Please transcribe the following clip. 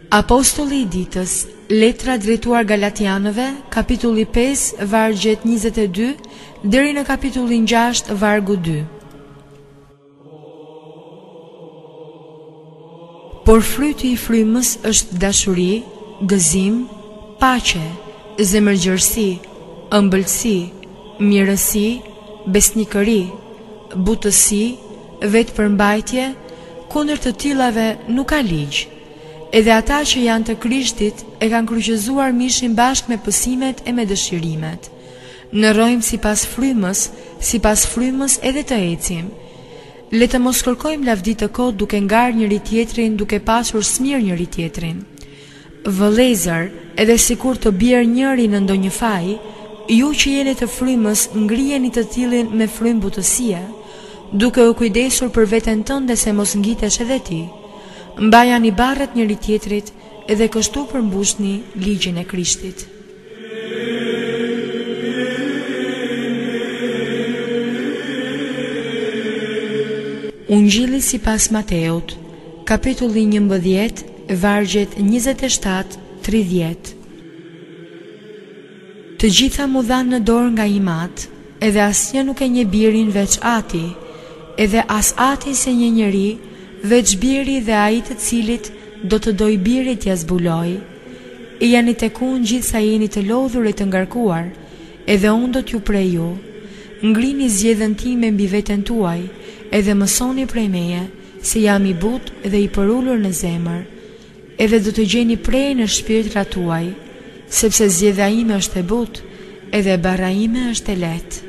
Apostolli i ditës, letra drejtuar Galatianëve, kapitulli 5, vargjet 22, deri në kapitullin 6, vargu 2. Por fryti i frymës është dashuri, gëzim, paqe, zemërgjërsi, ëmbëlsi, mirësi, besnikëri, butësi, vetëpërmbajtje, kundër të tillave nuk ka ligj. Edhe ata që janë të Krishtit e kanë kryqëzuar mishin bashkë me pësimet e me dëshirimet. Ne rrojmë sipas frymës edhe të ecim. Le të mos kërkojmë lavdi të kot duke ngarë njëri tjetrin, duke pasur smir njëri tjetrin. Vëllezër, edhe sikur të bjerë njëri në ndonjë faj, ju që jeni të frymës ngrijeni të tillin me frymë butësie, duke u kujdesur për veten tënde se mos ngitesh edhe ti. Mbajani barret njëri tjetrit edhe kështu përmbushni ligjin e Krishtit. Ungjilli sipas Mateut, kapitulli 11, vargjet 27-30. Të gjitha mu dhanë në dorë nga i matë, edhe asnjë nuk e njeh birin veç Ati, edhe as Ati se një njeri, veç biri dhe ai të cilit do të doj birit t'ia zbuloj. E janë tek unë gjithë sa jeni të lodhur e të ngarkuar, edhe unë do t'ju prej ju. Ngrini zgjedhjen time mbi veten tuaj, edhe mësoni prej meje, se jam i butë dhe i përullur në zemër, edhe do të gjeni prej në shpirtrat tuaj, sepse zgjedhja ime është e butë, edhe barra ime është e lehtë.